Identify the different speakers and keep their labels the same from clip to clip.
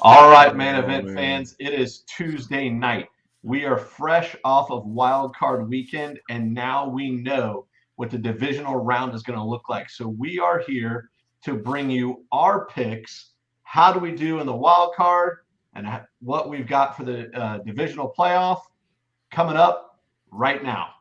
Speaker 1: All right, main
Speaker 2: Oh,
Speaker 1: event
Speaker 2: man.
Speaker 1: fans, it is Tuesday night. We are fresh off of Wild Card Weekend, and now we know what the divisional round is going to look like. So we are here to bring you our picks. How do we do in the wild card, and what we've got for the divisional playoff coming up right now.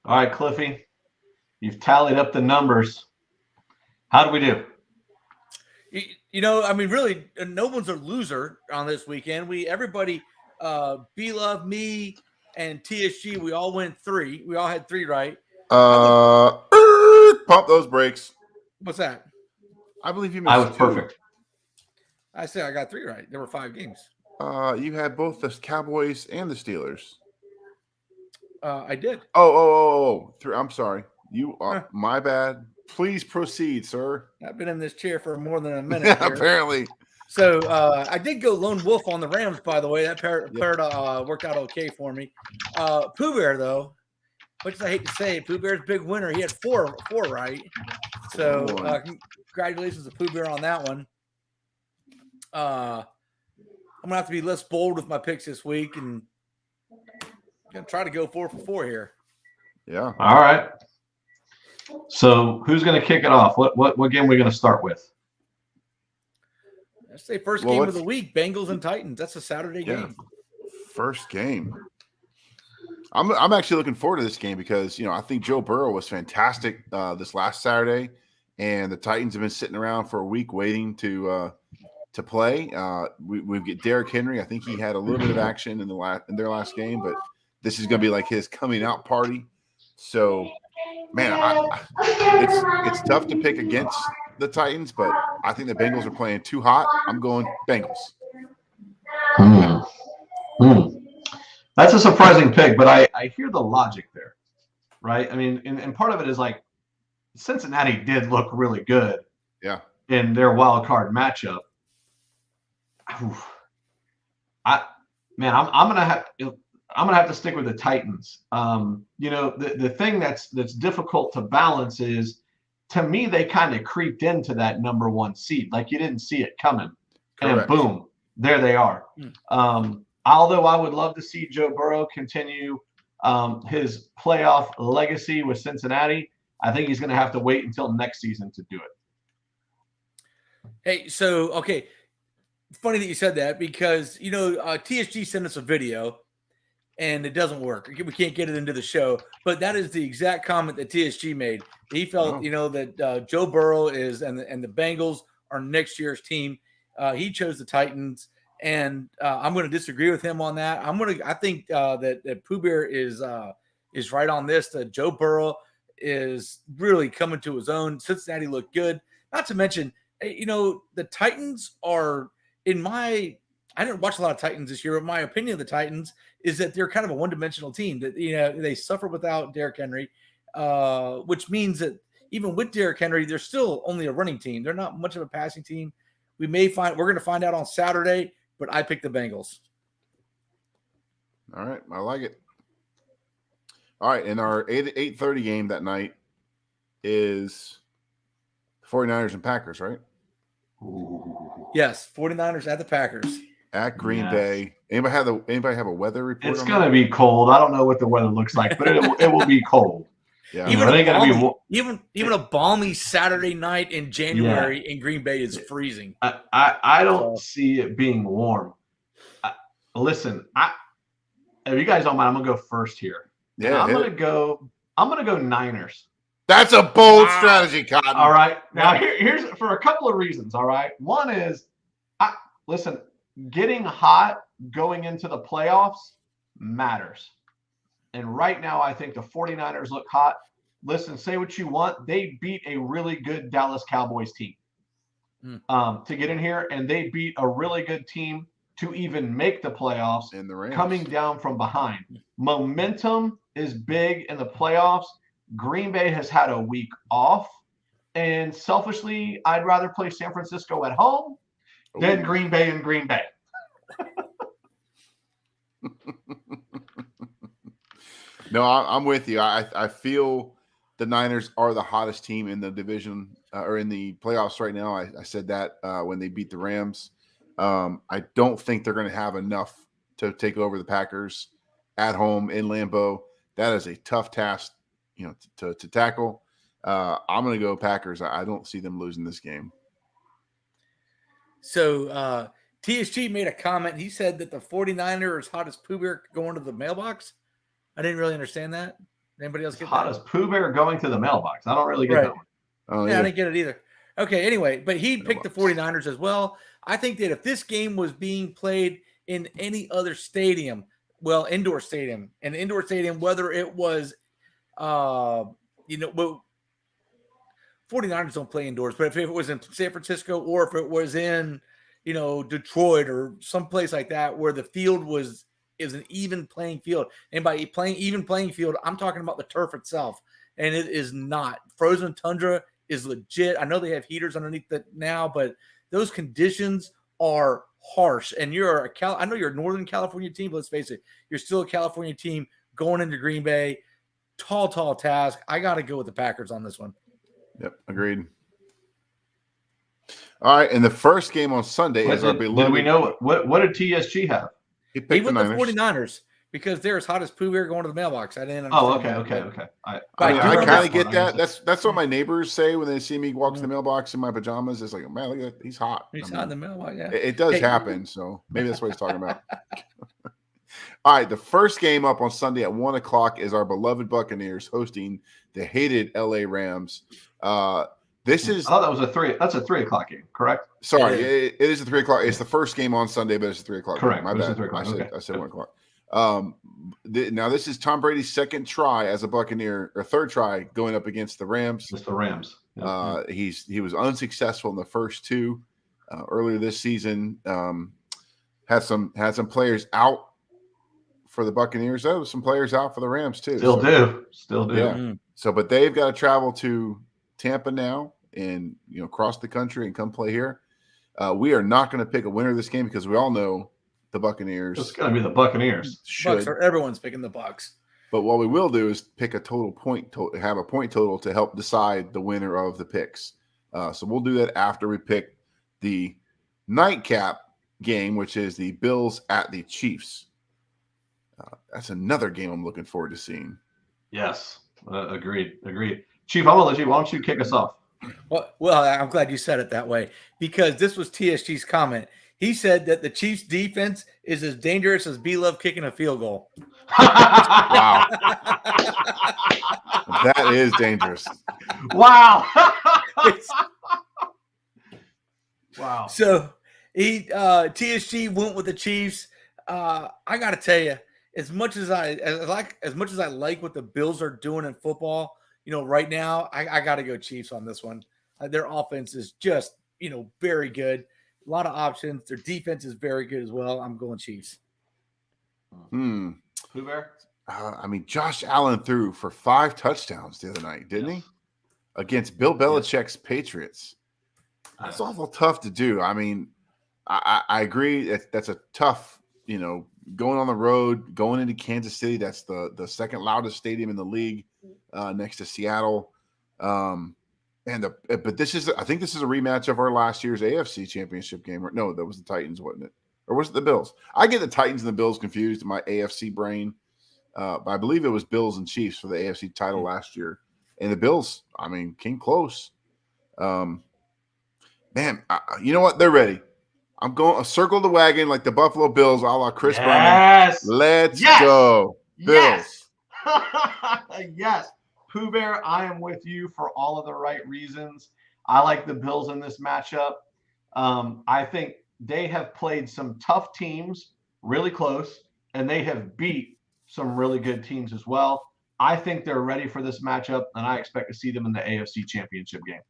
Speaker 1: All right, Cliffy, you've tallied up the numbers. How do we do?
Speaker 3: Really, no one's a loser on this weekend. Everybody, B-Love, me, and TSG, we all went 3. We all had 3 right.
Speaker 2: Pump those brakes.
Speaker 3: What's that?
Speaker 2: I believe you missed
Speaker 1: I was
Speaker 2: 2.
Speaker 1: perfect.
Speaker 3: I said I got 3 right. There were 5 games.
Speaker 2: You had both the Cowboys and the Steelers.
Speaker 3: I did.
Speaker 2: Oh. I'm sorry. You are my bad. Please proceed, sir.
Speaker 3: I've been in this chair for more than a minute.
Speaker 2: Apparently.
Speaker 3: So I did go lone wolf on the Rams, by the way. That paired worked out okay for me. Pooh Bear, though, much as I hate to say it, Pooh Bear's big winner. He had 4 right. So congratulations to Pooh Bear on that one. I'm gonna have to be less bold with my picks this week, and gonna try to go 4 for 4 here.
Speaker 2: Yeah.
Speaker 1: All right. So who's going to kick it off? What game are we going to start with?
Speaker 3: Let's say first game of the week, Bengals and Titans. That's a Saturday game.
Speaker 2: First game. I'm actually looking forward to this game because I think Joe Burrow was fantastic this last Saturday, and the Titans have been sitting around for a week waiting to play. We've got Derrick Henry. I think he had a little bit of action in their last game, but this is going to be like his coming out party. So, man, it's tough to pick against the Titans, but I think the Bengals are playing too hot. I'm going Bengals.
Speaker 1: That's a surprising pick, but I hear the logic there, right? I mean, and part of it is like Cincinnati did look really good, in their wild card matchup. I'm gonna have to stick with the Titans. The thing that's difficult to balance is, to me, they kind of creeped into that number 1 seed. Like you didn't see it coming. Correct. And boom, there they are. Although I would love to see Joe Burrow continue his playoff legacy with Cincinnati, I think he's going to have to wait until next season to do it.
Speaker 3: Hey, so, okay. Funny that you said that because, TSG sent us a video and it doesn't work. We can't get it into the show, but that is the exact comment that TSG made. He felt, that Joe Burrow is and the Bengals are next year's team. He chose the Titans, and I'm going to disagree with him on that. I think that Pooh Bear is right on this. That Joe Burrow is really coming to his own. Cincinnati looked good. Not to mention, the Titans are I didn't watch a lot of Titans this year, but my opinion of the Titans is that they're kind of a one-dimensional team. That they suffer without Derrick Henry, which means that even with Derrick Henry, they're still only a running team. They're not much of a passing team. We're going to find out on Saturday, but I picked the Bengals.
Speaker 2: All right, I like it. All right, and our 8:30 game that night is 49ers and Packers, right?
Speaker 3: Yes, 49ers at the Packers.
Speaker 2: At Green Bay. Anybody have a weather report?
Speaker 1: It's going to be cold. I don't know what the weather looks like, but it will be cold.
Speaker 3: Yeah. Even a balmy Saturday night in January in Green Bay is freezing.
Speaker 1: I don't see it being warm. Listen, if you guys don't mind, I'm gonna go first here.
Speaker 2: Yeah,
Speaker 1: I'm gonna go Niners.
Speaker 2: That's a bold strategy, Cotton.
Speaker 1: All right. Now here's for a couple of reasons. All right. One is, getting hot going into the playoffs matters. And right now, I think the 49ers look hot. Listen, say what you want. They beat a really good Dallas Cowboys team to get in here, and they beat a really good team to even make the playoffs
Speaker 2: And the Rams
Speaker 1: coming down from behind. Momentum is big in the playoffs. Green Bay has had a week off, and selfishly, I'd rather play San Francisco at home than Green Bay in Green Bay.
Speaker 2: No, I'm with you. I feel the Niners are the hottest team in the division or in the playoffs right now. I said that when they beat the Rams. I don't think they're going to have enough to take over the Packers at home in Lambeau. That is a tough task, to tackle. I'm going to go Packers. I don't see them losing this game.
Speaker 3: So TSG made a comment. He said that the 49ers is hot as Pooh Bear going to the mailbox. I didn't really understand that. Anybody else get
Speaker 1: hot
Speaker 3: that?
Speaker 1: as Pooh Bear going to the mailbox. I don't really get that one.
Speaker 2: Oh,
Speaker 3: yeah, I didn't get it either. Okay, anyway, but he picked the 49ers as well. I think that if this game was being played in any other stadium, well, indoor stadium, whether it was, 49ers don't play indoors, but if it was in San Francisco or if it was in, Detroit or someplace like that where the field is an even playing field. And by playing even playing field, I'm talking about the turf itself. And it is not. Frozen tundra is legit. I know they have heaters underneath it now, but those conditions are harsh. And I know you're a Northern California team, but let's face it, you're still a California team going into Green Bay. Tall task. I got to go with the Packers on this one.
Speaker 2: Yep, agreed. All right, and the first game on Sunday is our beloved.
Speaker 1: Did we know what did TSG have?
Speaker 2: He picked the
Speaker 3: 49ers because they're as hot as Pooh Bear going to the mailbox. I didn't
Speaker 1: understand.
Speaker 3: Okay.
Speaker 2: I kind of get that. That's what my neighbors say when they see me walk to the mailbox in my pajamas. It's like, man, look at that. He's hot.
Speaker 3: He's hot in the mailbox. Yeah,
Speaker 2: it does happen. So maybe that's what he's talking about. All right, the first game up on Sunday at 1:00 is our beloved Buccaneers hosting the hated LA Rams. This is.
Speaker 1: Oh, that was That's a 3:00 game, correct?
Speaker 2: Sorry, it is a 3:00. It's the first game on Sunday, but it's a 3:00.
Speaker 1: Correct.
Speaker 2: My bad. I said 1:00. Now this is Tom Brady's second try as a Buccaneer, or third try going up against the Rams.
Speaker 1: It's the Rams. Yeah.
Speaker 2: He was unsuccessful in the first two earlier this season. Had some players out for the Buccaneers. There was some players out for the Rams too.
Speaker 1: Still do.
Speaker 2: Yeah. Mm-hmm. So, but they've got to travel to Tampa now and cross the country and come play here. We are not going to pick a winner of this game because we all know the Buccaneers.
Speaker 1: It's going to be the Buccaneers.
Speaker 3: Everyone's picking the Bucs.
Speaker 2: But what we will do is pick a total point, have a point total to help decide the winner of the picks. So we'll do that after we pick the nightcap game, which is the Bills at the Chiefs. That's another game I'm looking forward to seeing.
Speaker 1: Yes, agreed. Chief, I'm going to let you. Why don't you kick us off?
Speaker 3: Well, I'm glad you said it that way because this was TSG's comment. He said that the Chiefs' defense is as dangerous as B-Love kicking a field goal.
Speaker 2: Wow. That is dangerous.
Speaker 1: Wow. Wow.
Speaker 3: So TSG went with the Chiefs. I got to tell you, as much as I like what the Bills are doing in football, right now, I got to go Chiefs on this one. Their offense is just, very good. A lot of options. Their defense is very good as well. I'm going Chiefs.
Speaker 1: Who Bear?
Speaker 2: Josh Allen threw for 5 touchdowns the other night, didn't he? Against Bill Belichick's Patriots. That's awful tough to do. I agree. That's a tough, going on the road, going into Kansas City. That's the second loudest stadium in the league, next to Seattle. But this is, I think this is a rematch of our last year's AFC Championship game. No, that was the Titans, wasn't it? Or was it the Bills? I get the Titans and the Bills confused in my AFC brain. But I believe it was Bills and Chiefs for the AFC title last year. And the Bills, came close. Man, you know what? They're ready. I'm going to circle the wagon like the Buffalo Bills, a la Chris Berman. Let's go. Bills.
Speaker 1: Yes. Pooh Bear, I am with you for all of the right reasons. I like the Bills in this matchup. I think they have played some tough teams really close. and they have beat some really good teams as well. I think they're ready for this matchup, and I expect to see them in the AFC Championship game.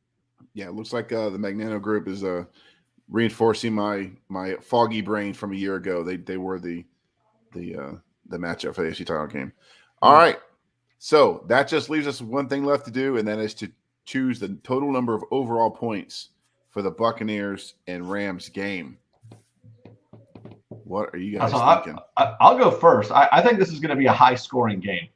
Speaker 2: Yeah, it looks like the Magnano group is reinforcing my foggy brain from a year ago. They were the matchup for the AFC title game. All right. So that just leaves us one thing left to do, and that is to choose the total number of overall points for the Buccaneers and Rams game. What are you guys thinking?
Speaker 1: I'll go first. I think this is going to be a high-scoring game.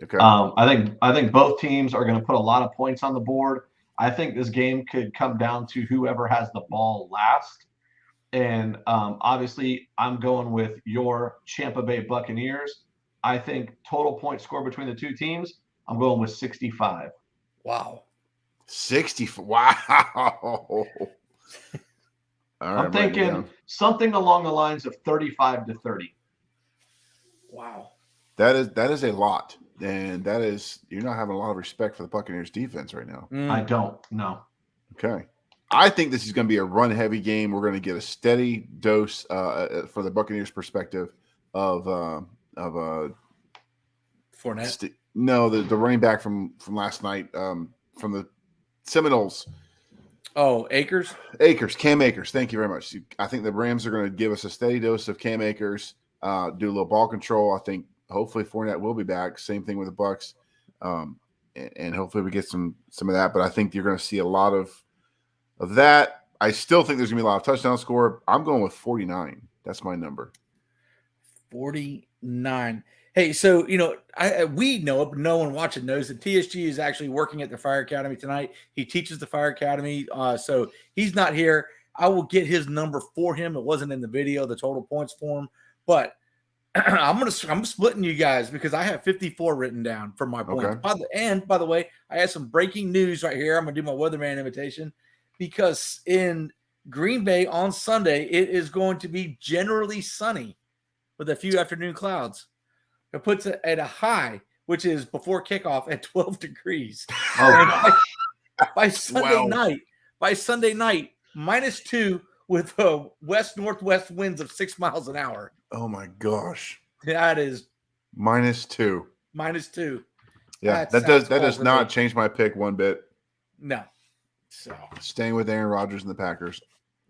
Speaker 2: Okay.
Speaker 1: I think both teams are going to put a lot of points on the board. I think this game could come down to whoever has the ball last. And obviously, I'm going with your Tampa Bay Buccaneers. I think total point score between the two teams, I'm going with 65.
Speaker 3: Wow.
Speaker 2: 60. Wow. All right,
Speaker 1: I'm thinking something along the lines of 35-30.
Speaker 3: Wow.
Speaker 2: That is a lot. And that is, you're not having a lot of respect for the Buccaneers defense right now.
Speaker 1: I don't. No.
Speaker 2: Okay. I think this is going to be a run-heavy game. We're going to get a steady dose for the Buccaneers' perspective of
Speaker 3: Fournette.
Speaker 2: No, the running back from last night from the Seminoles.
Speaker 3: Oh, Akers?
Speaker 2: Cam Akers. Thank you very much. I think the Rams are going to give us a steady dose of Cam Akers, do a little ball control. I think hopefully Fournette will be back. Same thing with the Bucs. And hopefully we get some of that. But I think you're going to see a lot of that. I still think there's going to be a lot of touchdown score. I'm going with 49. That's my number.
Speaker 3: 49. Hey, so, we know it, but no one watching knows that TSG is actually working at the Fire Academy tonight. He teaches the Fire Academy, so he's not here. I will get his number for him. It wasn't in the video, the total points for him, but I'm splitting you guys because I have 54 written down for my points.
Speaker 2: Okay.
Speaker 3: By the way, I have some breaking news right here. I'm going to do my weatherman invitation because in Green Bay on Sunday, it is going to be generally sunny with a few afternoon clouds. It puts it at a high, which is before kickoff at 12 degrees.
Speaker 1: Oh,
Speaker 3: by Sunday night, -2 with west-northwest winds of 6 miles an hour.
Speaker 2: Oh my gosh.
Speaker 3: That is
Speaker 2: -2.
Speaker 3: -2.
Speaker 2: Yeah, that does not change my pick one bit.
Speaker 3: No. So
Speaker 2: staying with Aaron Rodgers and the Packers.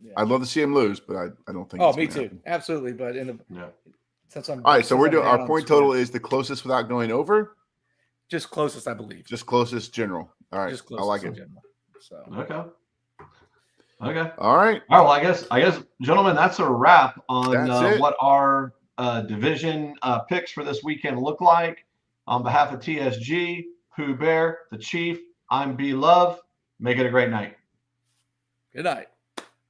Speaker 3: Yeah.
Speaker 2: I'd love to see him lose, but I don't think.
Speaker 3: Oh, me too. Happen. Absolutely, but since I'm
Speaker 2: all right, so we're doing our point total is the closest without going over.
Speaker 3: Just closest, I believe.
Speaker 2: Just closest general. All right,
Speaker 3: just
Speaker 2: I like it.
Speaker 3: General, so
Speaker 1: Okay.
Speaker 2: All right.
Speaker 1: Well, I guess, gentlemen, that's a wrap on what our division picks for this weekend look like. On behalf of TSG, Pooh Bear, the Chief, I'm B Love. Make it a great night.
Speaker 3: Good night.